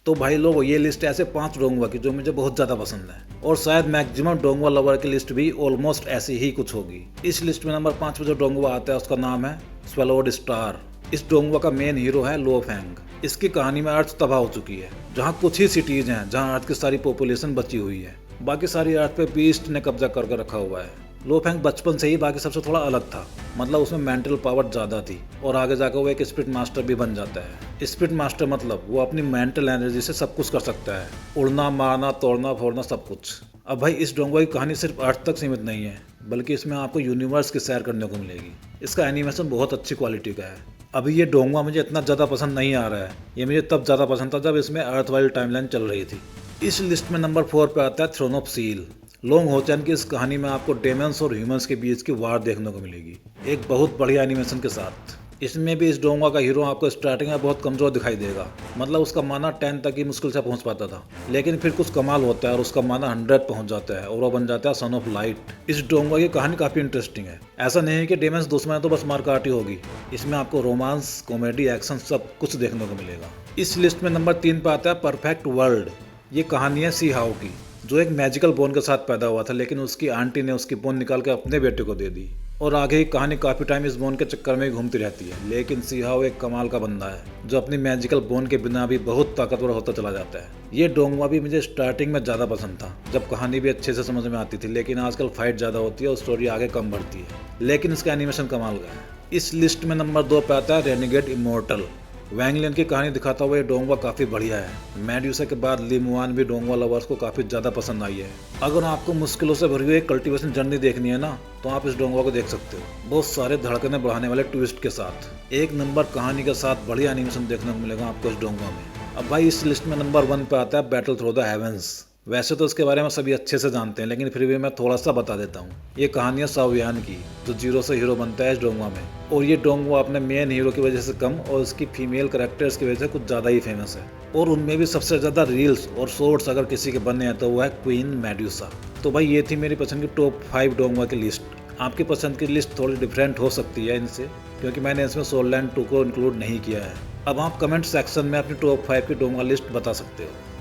तो भाई लोग ये लिस्ट है ऐसे 5 डोंगुआ की जो मुझे बहुत ज़्यादा पसंद है और शायद मैक्सिमम डोंगुआ लवर की लिस्ट भी ऑलमोस्ट ऐसी ही कुछ होगी। इस लिस्ट में नंबर 5 पे जो डोंगुआ आता है उसका नाम है स्वैलोड स्टार। इस डोंगुआ का मेन हीरो है लो फैंग। इसकी कहानी में अर्थ तबाह हो चुकी है, जहाँ कुछ ही सिटीज हैं जहाँ अर्थ की सारी पॉपुलेशन बची हुई है। बाकी सारी अर्थ पे बीस्ट ने कब्जा करके रखा हुआ है। लो फैंग बचपन से ही बाकी सबसे थोड़ा अलग था, मतलब उसमें मेंटल पावर ज़्यादा थी और आगे जाकर वो एक स्पिरिट मास्टर भी बन जाता है। स्पिरिट मास्टर मतलब वो अपनी मेंटल एनर्जी से सब कुछ कर सकता है, उड़ना, मारना, तोड़ना, फोड़ना, सब कुछ। अब भाई इस डोंगुआ की कहानी सिर्फ अर्थ तक सीमित नहीं है, बल्कि इसमें आपको यूनिवर्स की सैर करने को मिलेगी। इसका एनिमेशन बहुत अच्छी क्वालिटी का है। अभी ये डोंगुआ मुझे इतना ज़्यादा पसंद नहीं आ रहा है, ये मुझे तब ज़्यादा पसंद था जब इसमें अर्थ वाली टाइमलाइन चल रही थी। इस लिस्ट में नंबर 4 पे आता है थ्रोन ऑफ सील। लोंग होचैन की इस कहानी में आपको डेमन्स और ह्यूमंस के बीच की वार देखने को मिलेगी, एक बहुत बढ़िया एनिमेशन के साथ। इसमें भी इस डोंगुआ का हीरो आपको स्टार्टिंग में बहुत कमज़ोर दिखाई देगा, मतलब उसका माना 10 तक ही मुश्किल से पहुंच पाता था, लेकिन फिर कुछ कमाल होता है और उसका माना 100 पहुंच जाता है और वो बन जाता है सन ऑफ लाइट। इस डोंगुआ की कहानी काफ़ी इंटरेस्टिंग है। ऐसा नहीं है कि डेमन्स दुश्मन है तो बस मारकाट ही होगी, इसमें आपको रोमांस, कॉमेडी, एक्शन सब कुछ देखने को मिलेगा। इस लिस्ट में नंबर 3 पे आता है परफेक्ट वर्ल्ड। ये कहानी है सी हाउ की, जो एक मैजिकल बोन के साथ पैदा हुआ था, लेकिन उसकी आंटी ने उसकी बोन निकाल के अपने बेटे को दे दी और आगे की कहानी काफ़ी टाइम इस बोन के चक्कर में ही घूमती रहती है। लेकिन सी हाउ एक कमाल का बंदा है जो अपनी मैजिकल बोन के बिना भी बहुत ताकतवर होता चला जाता है। ये डोंगुआ भी मुझे स्टार्टिंग में ज़्यादा पसंद था, जब कहानी भी अच्छे से समझ में आती थी, लेकिन आजकल फाइट ज़्यादा होती है और स्टोरी आगे कम बढ़ती है, लेकिन इसका एनिमेशन कमाल का है। इस लिस्ट में नंबर 2 पे आता है रेनिगेड इमोर्टल। वैंग लिन की कहानी दिखाता हुआ ये डोंगुआ काफ़ी बढ़िया है। मेड्यूसा के बाद ली मुआन भी डोंगुआ लवर्स को काफ़ी ज़्यादा पसंद आई है। अगर आपको मुश्किलों से भरी हुई एक कल्टीवेशन जर्नी देखनी है ना, तो आप इस डोंगुआ को देख सकते हो, बहुत सारे धड़कने बढ़ाने वाले ट्विस्ट के साथ। एक नंबर कहानी के साथ बढ़िया एनिमेशन देखने को मिलेगा आपको इस डोंगुआ में। अब भाई इस लिस्ट में नंबर 1 पे आता है बैटल थ्रू द हेवंस। वैसे तो इसके बारे में सभी अच्छे से जानते हैं, लेकिन फिर भी मैं थोड़ा सा बता देता हूँ। ये कहानी है सावियान की, जो जीरो से हीरो बनता है इस डोंगुआ में, और ये डोंगुआ अपने मेन हीरो की वजह से कम और उसकी फीमेल कैरेक्टर्स की वजह से कुछ ज़्यादा ही फेमस है। और उनमें भी सबसे ज़्यादा रील्स और शॉर्ट्स अगर किसी के बनने हैं तो वो है क्वीन मेड्यूसा। तो भाई ये थी मेरी पसंद की टॉप 5 डोंगुआ की लिस्ट। आपकी पसंद की लिस्ट थोड़ी डिफरेंट हो सकती है इनसे, क्योंकि मैंने इसमें सोल लैंड 2 को इंक्लूड नहीं किया है। अब आप कमेंट सेक्शन में अपनी टॉप 5 की डोंगुआ लिस्ट बता सकते हो।